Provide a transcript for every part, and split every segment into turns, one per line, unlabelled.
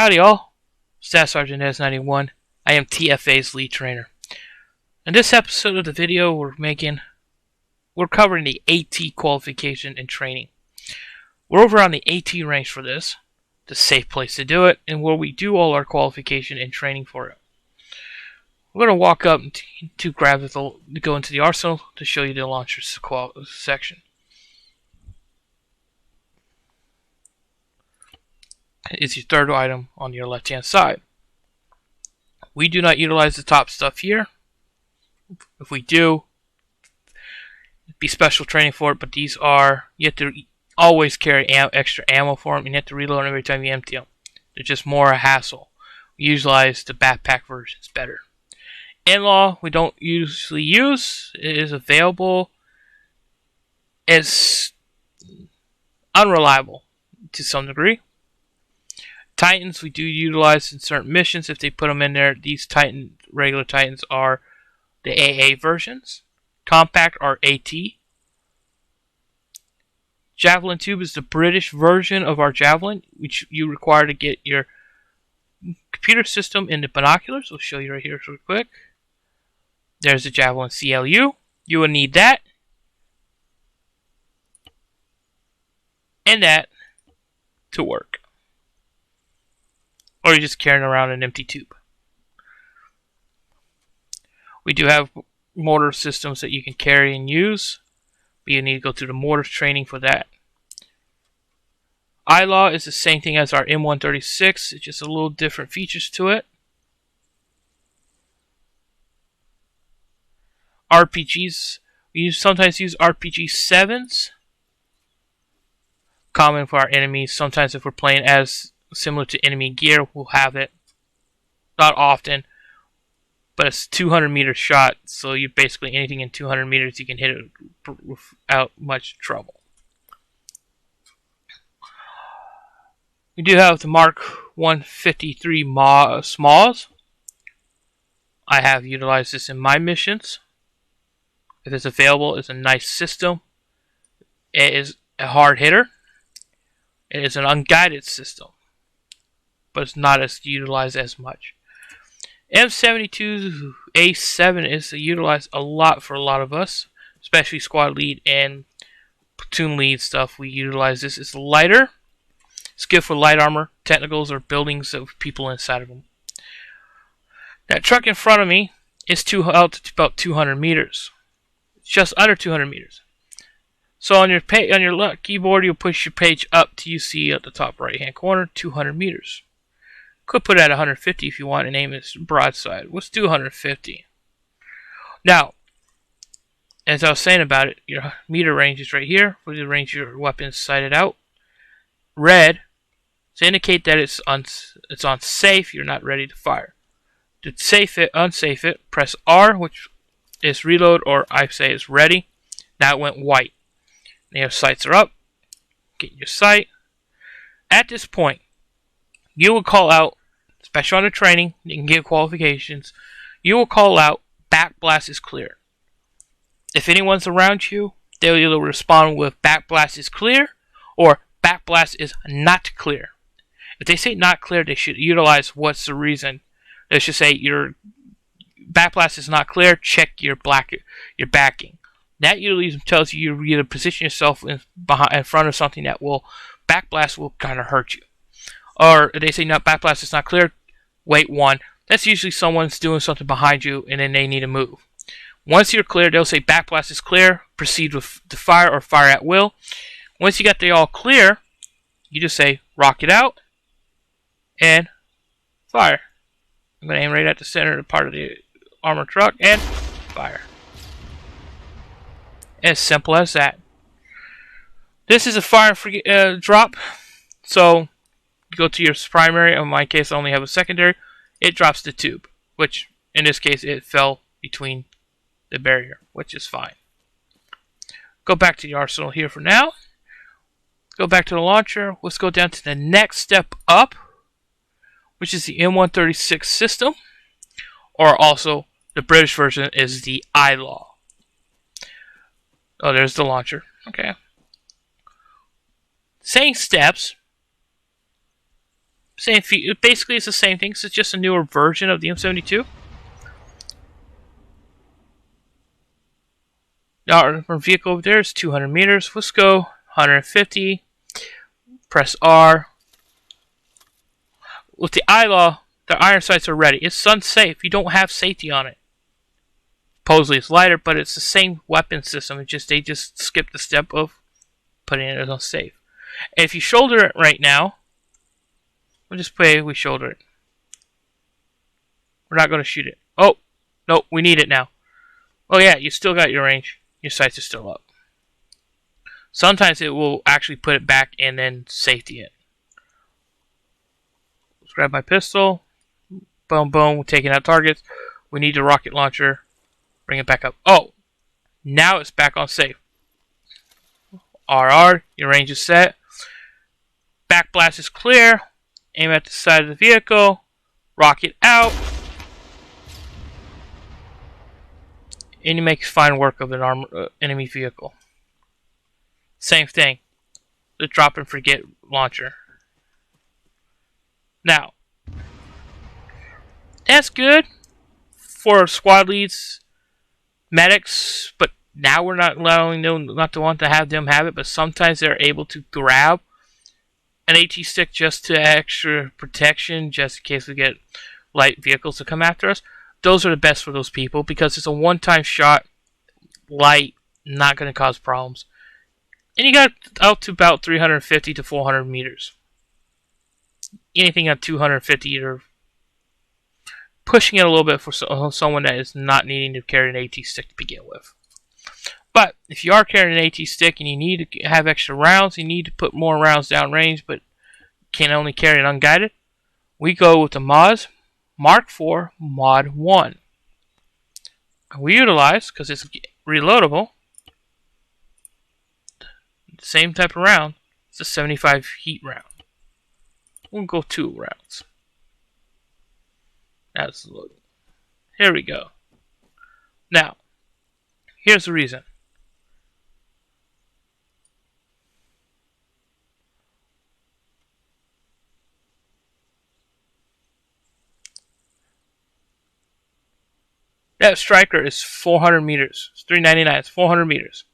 Howdy all, Staff Sergeant S91. I am TFA's lead trainer. In this episode of the video we're covering the AT qualification and training. We're over on the AT range for this, the safe place to do it, and where we do all our qualification and training for it. We're going to walk up to go into the arsenal to show you the launcher section. It's your third item on your left hand side. We do not utilize the top stuff here. If we do, it'd be special training for it, but these are, you have to always carry extra ammo for them, and you have to reload them every time you empty them. They're just more a hassle. We utilize the backpack versions better. In-law, we don't usually use. It is available. It's unreliable to some degree. Titans we do utilize in certain missions if they put them in there. These regular Titans are the AA versions. Compact are AT. Javelin tube is the British version of our Javelin, which you require to get your computer system in the binoculars. We'll show you right here real quick. There's the Javelin CLU. You will need that. And that to work. Or you're just carrying around an empty tube. We do have mortar systems that you can carry and use, but you need to go through the mortar training for that. ILAW is the same thing as our M136, it's just a little different features to it. RPGs, we sometimes use RPG 7s. Common for our enemies. Sometimes if we're playing as similar to enemy gear, we'll have it. Not often, but it's 200 meter shot, so you basically anything in 200 meters you can hit it without much trouble. We do have the Mark 153 Smalls. I have utilized this in my missions. If it's available, it's a nice system. It is a hard hitter. It is an unguided system, but it's not as utilized as much. M72 A7 is utilized a lot for a lot of us, especially squad lead and platoon lead stuff. We utilize this. It's lighter. It's good for light armor, technicals, or buildings with people inside of them. That truck in front of me is out to about 200 meters. It's just under 200 meters. So on your keyboard, you'll push your page up till you see at the top right hand corner 200 meters. Could put it at 150 if you want and aim it broadside. Let's do 150. Now, as I was saying about it, your meter range is right here for the range your weapons sighted out. Red to indicate that it's on safe. You're not ready to fire. To unsafe it, press R, which is reload, or I say is ready. Now it went white. Now your sights are up. Get your sight. At this point, you will call out, especially on the training, you can get qualifications, you will call out, backblast is clear. If anyone's around you, they'll either respond with backblast is clear, or backblast is not clear. If they say not clear, they should utilize what's the reason. They should say your backblast is not clear, check your backing. That usually tells you either position yourself in front of something that will, backblast will kind of hurt you. Or if they say no, backblast is not clear, wait one. That's usually someone's doing something behind you and then they need to move. Once you're clear, they'll say backblast is clear, proceed with the fire or fire at will. Once you got the all clear, you just say rocket out and fire. I'm going to aim right at the center part of the armored truck and fire. As simple as that. This is a fire drop, so you go to your primary. In my case, I only have a secondary. It drops the tube, which in this case it fell between the barrier, which is fine. Go back to the arsenal here for now. Go back to the launcher. Let's go down to the next step up, which is the M136 system, or also the British version is the ILAW. Oh, there's the launcher. Okay. Same steps. Same basically it's the same thing. It's just a newer version of the M72. Now our vehicle over there is 200 meters. Let's go 150. Press R. With the ILAW, the iron sights are ready. It's unsafe. You don't have safety on it. Supposedly it's lighter, but it's the same weapon system. It's just they just skipped the step of putting it as unsafe. And if you shoulder it right now, we'll just play. We shoulder it. We're not going to shoot it. Oh, no, we need it now. Oh yeah, you still got your range. Your sights are still up. Sometimes it will actually put it back and then safety it. Let's grab my pistol. Boom, boom. We're taking out targets. We need the rocket launcher. Bring it back up. Oh, now it's back on safe. RR, your range is set. Back blast is clear. Aim at the side of the vehicle. Rocket out. And you make fine work of an enemy vehicle. Same thing. The drop and forget launcher. Now, that's good for squad leads, medics, but now we're not allowing them not to want to have them have it, but sometimes they're able to grab an AT stick just to extra protection, just in case we get light vehicles to come after us. Those are the best for those people because it's a one-time shot, light, not going to cause problems. And you got out to about 350 to 400 meters. Anything at 250, you're pushing it a little bit for someone that is not needing to carry an AT stick to begin with. But if you are carrying an AT stick and you need to have extra rounds, you need to put more rounds downrange, but can only carry an unguided, we go with the mods. Mark IV Mod 1. We utilize, because it's reloadable, the same type of round. It's a 75 heat round. We'll go 2 rounds. That's loaded. Here we go. Now, here's the reason. That striker is 400 meters. It's 399. It's 400 meters.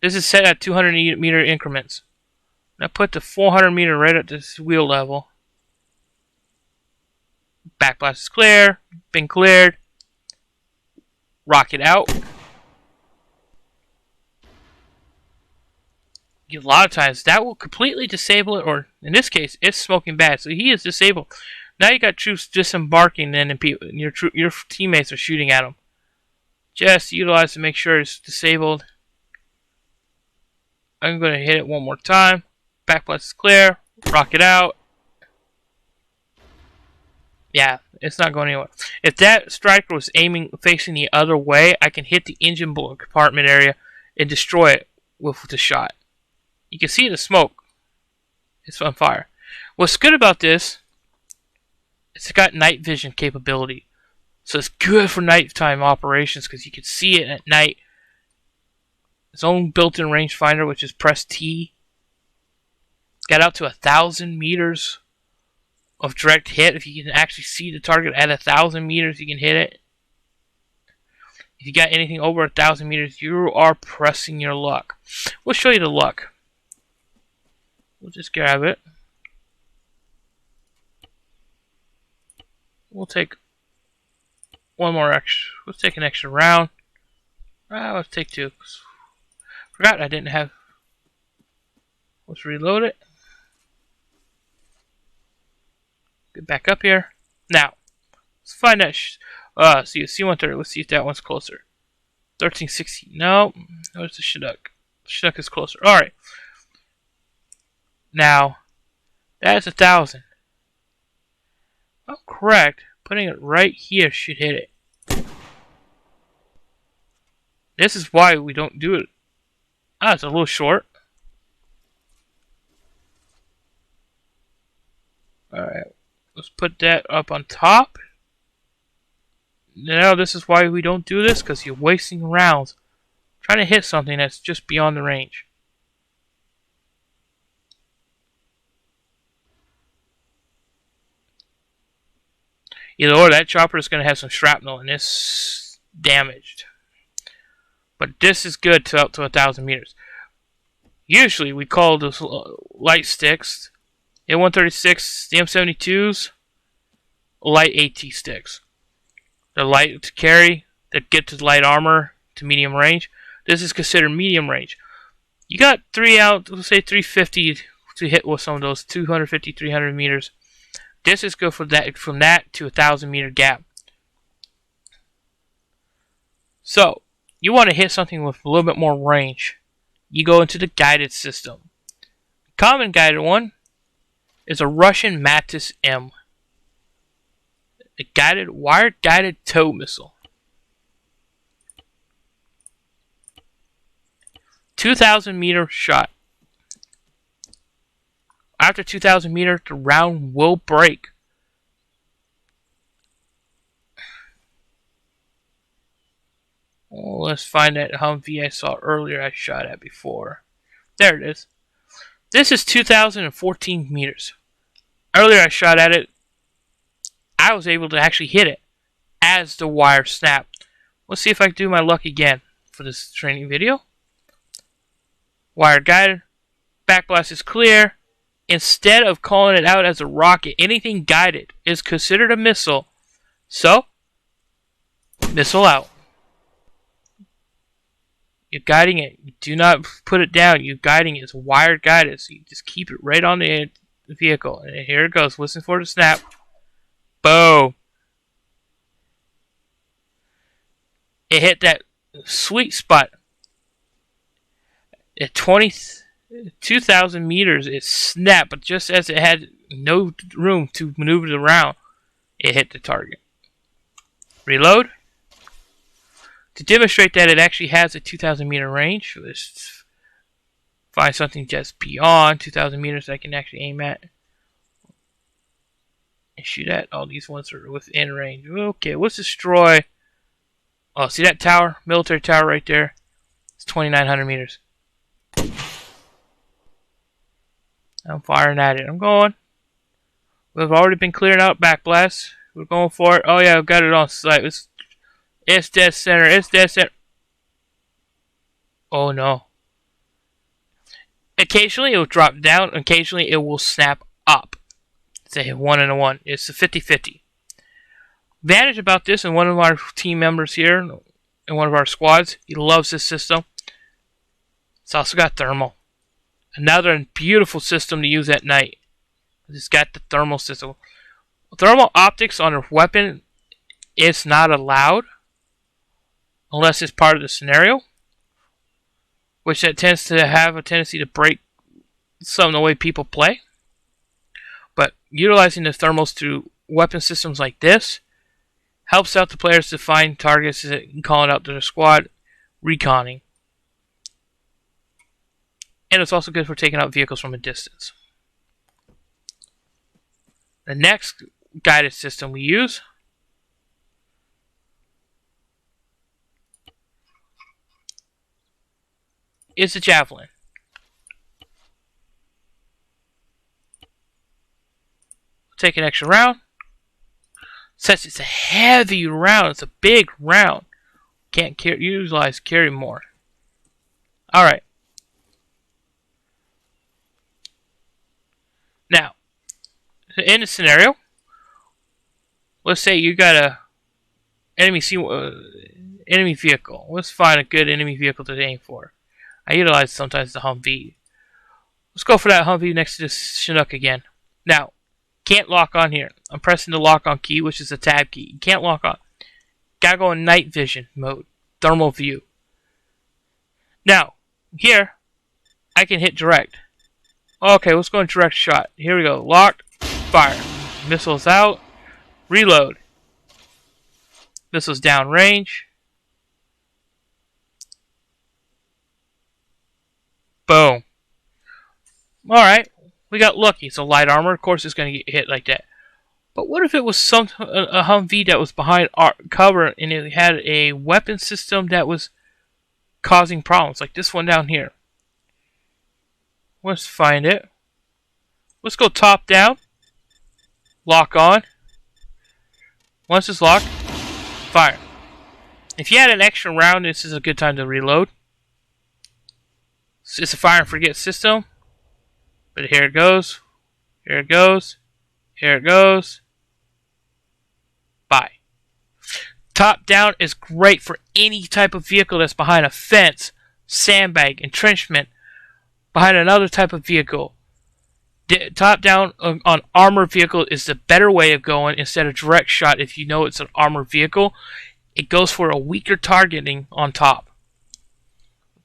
This is set at 200 meter increments. Now put the 400 meter right at this wheel level. Backblast is clear. Been cleared. Rocket out. A lot of times that will completely disable it, or in this case, it's smoking bad, so he is disabled. Now you got troops disembarking, and your teammates are shooting at him. Just utilize to make sure it's disabled. I'm going to hit it one more time. Backblast is clear. Rocket out. Yeah, it's not going anywhere. If that striker was facing the other way, I can hit the engine compartment area and destroy it with the shot. You can see the smoke. It's on fire. What's good about this, it's got night vision capability. So it's good for nighttime operations because you can see it at night. Its own built-in rangefinder, which is press T. Got out to 1,000 meters of direct hit. If you can actually see the target at 1,000 meters, you can hit it. If you got anything over 1,000 meters, you are pressing your luck. We'll show you the luck. We'll just grab it. We'll take one more extra. Let's take an extra round. Let's take 2. Forgot I didn't have. Let's reload it. Get back up here. Now, let's find that. See C-130. Let's see if that one's closer. 1360. No. Where's the Chinook? Chinook is closer. All right. Now, that's 1,000. Oh, correct. Putting it right here should hit it. This is why we don't do it. It's a little short. Alright. Let's put that up on top. Now, this is why we don't do this, because you're wasting rounds trying to hit something that's just beyond the range. Either or, that chopper is going to have some shrapnel and it's damaged. But this is good to up to 1,000 meters. Usually we call those light sticks, the 136, the M72s, light AT sticks. They're light to carry, that get to light armor to medium range. This is considered medium range. You got 3 out, let's say 350 to hit with some of those 250, 300 meters. This is good for that, from that to 1,000 meter gap. So, you want to hit something with a little bit more range. You go into the guided system. Common guided one is a Russian Matis M. A guided, wired guided tow missile. 2,000 meter shot. After 2,000 meters, the round will break. Well, let's find that Humvee I saw earlier I shot at before. There it is. This is 2,014 meters. Earlier I shot at it. I was able to actually hit it as the wire snapped. Let's see if I can do my luck again for this training video. Wire guided. Backblast is clear. Instead of calling it out as a rocket, anything guided is considered a missile. So, missile out. You're guiding it. You do not put it down. You're guiding it. It's wired guided. So you just keep it right on the vehicle. And here it goes. Listen for the snap. Boom. It hit that sweet spot. At 2,000 meters, it snapped. But just as it had no room to maneuver it around, it hit the target. Reload. To demonstrate that it actually has a 2,000 meter range, let's find something just beyond 2,000 meters I can actually aim at and shoot at. All these ones are within range. Okay, let's destroy. Oh, see that tower? Military tower right there? It's 2,900 meters. I'm firing at it. I'm going. We've already been clearing out backblast. We're going for it. Oh yeah, I've got it on sight. It's dead center. It's dead center. Oh no. Occasionally it will drop down. Occasionally it will snap up. It's a 1 and a 1. It's a 50-50. Advantage about this, and one of our team members here, in one of our squads, he loves this system. It's also got thermal. Another beautiful system to use at night. It's got the thermal system. Thermal optics on a weapon is not allowed unless it's part of the scenario, which that tends to have a tendency to break some of the way people play. But utilizing the thermals through weapon systems like this helps out the players to find targets and call it out to their squad, reconning. And it's also good for taking out vehicles from a distance. The next guided system we use is the javelin. Take an extra round. Since it's a heavy round, it's a big round. Can't utilize carry more. Alright. Now, in a scenario, let's say you got a enemy vehicle. Let's find a good enemy vehicle to aim for. I utilize sometimes the Humvee. Let's go for that Humvee next to this Chinook again. Now, can't lock on here. I'm pressing the lock on key, which is the tab key. You can't lock on. Gotta go in night vision mode. Thermal view. Now, here, I can hit direct. Okay, let's go in direct shot. Here we go. Locked. Fire. Missiles out. Reload. Missiles down range. Boom. Alright, we got lucky. It's a light armor. Of course it's going to get hit like that. But what if it was a Humvee that was behind our cover and it had a weapon system that was causing problems, like this one down here? Let's find it. Let's go top down. Lock on. Once it's locked, fire. If you had an extra round, this is a good time to reload. It's a fire and forget system. But here it goes. Here it goes. Here it goes. Bye. Top down is great for any type of vehicle that's behind a fence, sandbag, entrenchment, behind another type of vehicle. Top down on armored vehicle is the better way of going instead of direct shot if you know it's an armored vehicle. It goes for a weaker targeting on top.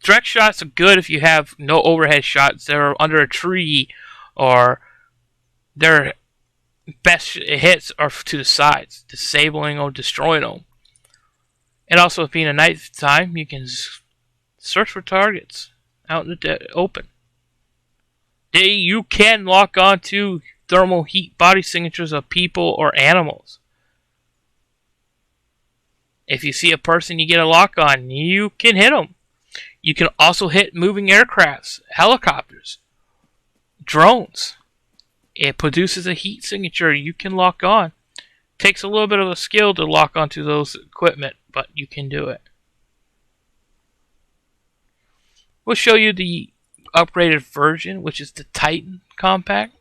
Direct shots are good if you have no overhead shots. They're under a tree or their best hits are to the sides, disabling or destroying them. And also, if being a night time, you can search for targets out in the open. You can lock onto thermal heat body signatures of people or animals. If you see a person you get a lock on, you can hit them. You can also hit moving aircrafts, helicopters, drones. It produces a heat signature you can lock on. Takes a little bit of a skill to lock onto those equipment, but you can do it. We'll show you the upgraded version, which is the Titan Compact.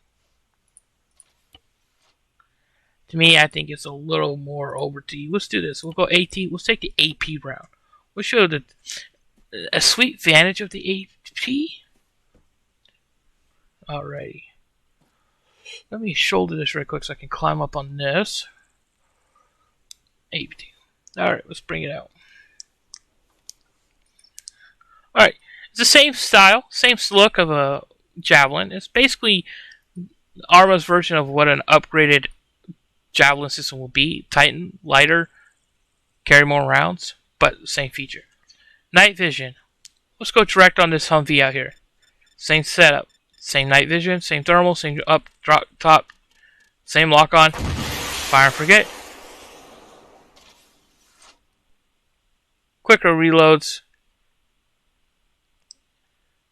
To me, I think it's a little more over to you. Let's do this. We'll go AT. Let's take the AP round. We'll show you a sweet advantage of the AP. Alrighty. Let me shoulder this right quick so I can climb up on this. AP. Alright, let's bring it out. Alright. It's the same style, same look of a Javelin. It's basically Arma's version of what an upgraded Javelin system will be. Titan, lighter, carry more rounds, but same feature. Night vision. Let's go direct on this Humvee out here. Same setup. Same night vision, same thermal, same up, drop, top, same lock on. Fire and forget. Quicker reloads.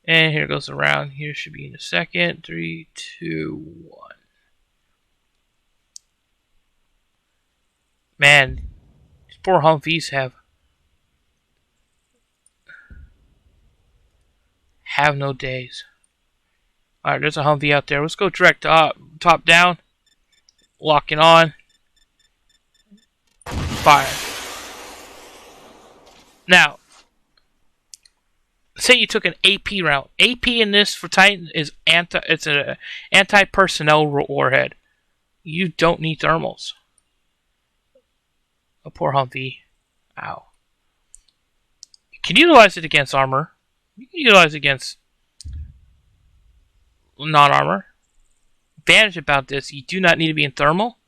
And here goes the round. Here should be in a second. 3, 2, 1. Man, these poor Humvees have no days. Alright, there's a Humvee out there. Let's go direct top down. Locking on. Fire. Now, say you took an AP round. AP in this for Titan is it's an anti-personnel warhead. You don't need thermals. A poor Humvee. Ow. You can utilize it against armor. You can utilize it against non-armor. Advantage about this, you do not need to be in thermal.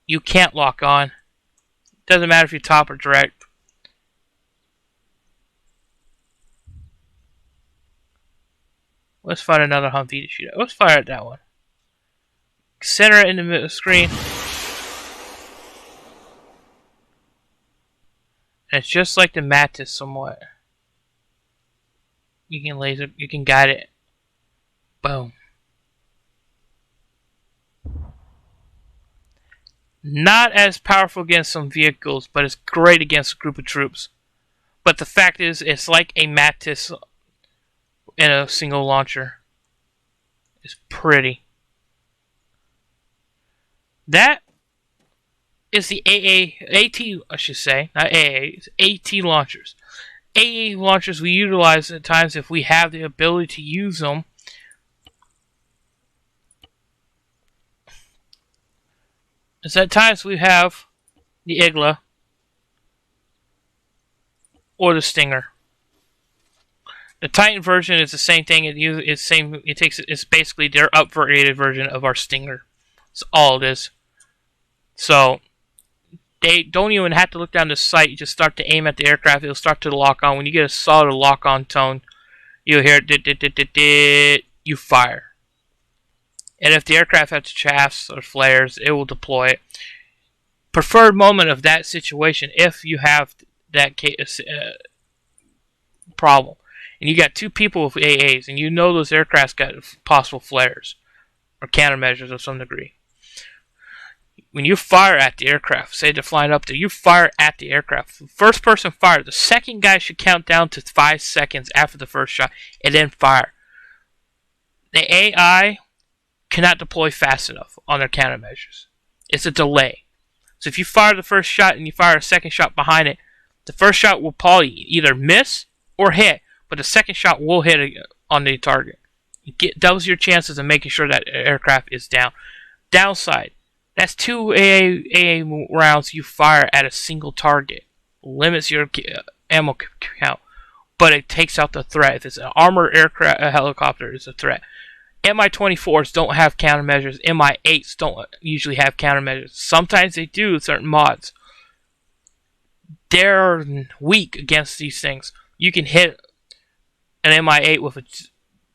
You can't lock on. Doesn't matter if you're top or direct. Let's find another Humvee to shoot at. Let's fire at that one. Center it in the middle of the screen. And it's just like the Mantis somewhat. You can guide it. Boom. Not as powerful against some vehicles, but it's great against a group of troops. But the fact is, it's like a Mantis in a single launcher. It's pretty. That is the AT, I should say, not AA, it's AT launchers. AA launchers we utilize at times if we have the ability to use them. It's at times we have the Igla or the Stinger. The Titan version is the same thing. It's basically their upgraded version of our Stinger. That's all it is. So they don't even have to look down the sight. You just start to aim at the aircraft. It'll start to lock on. When you get a solid lock-on tone, you'll hear it. You fire. And if the aircraft has shafts or flares, it will deploy it. Preferred moment of that situation, if you have that problem, and you got two people with AAs, and you know those aircrafts got possible flares or countermeasures of some degree. when you fire at the aircraft, say they're flying up there, you fire at the aircraft. First person fire. The second guy should count down to 5 seconds after the first shot and then fire. The AI cannot deploy fast enough on their countermeasures. It's a delay. So if you fire the first shot and you fire a second shot behind it, the first shot will probably either miss or hit, but the second shot will hit on the target. You doubles your chances of making sure that aircraft is down. Downside, that's 2 AA rounds you fire at a single target. Limits your ammo count, but it takes out the threat. If it's an armored aircraft, a helicopter is a threat. Mi-24s don't have countermeasures. Mi-8s don't usually have countermeasures. Sometimes they do with certain mods. They're weak against these things. You can hit an Mi-8 with a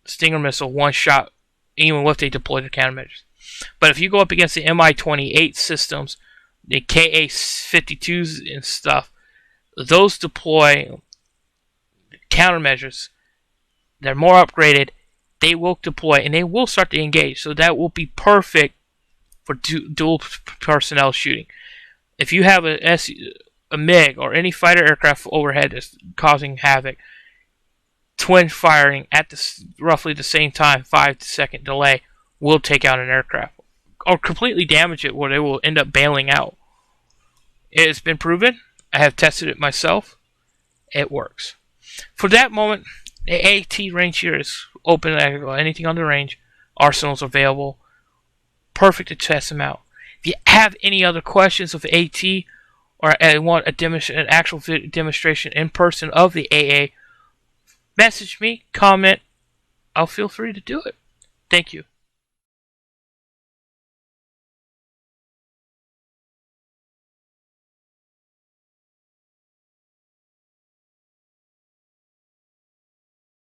Stinger missile one shot, even if they deploy their countermeasures. But if you go up against the Mi-28 systems, the Ka-52s and stuff, those deploy countermeasures. They're more upgraded. They will deploy and they will start to engage. So that will be perfect for dual personnel shooting. If you have a MiG or any fighter aircraft overhead that's causing havoc, twin firing at roughly the same time, 5-second delay, will take out an aircraft or completely damage it where they will end up bailing out. It has been proven. I have tested it myself. It works. For that moment, the AT range here is open. Anything on the range, arsenals available. Perfect to test them out. If you have any other questions of AT or want an actual demonstration in person of the AA, message me, comment. I'll feel free to do it. Thank you.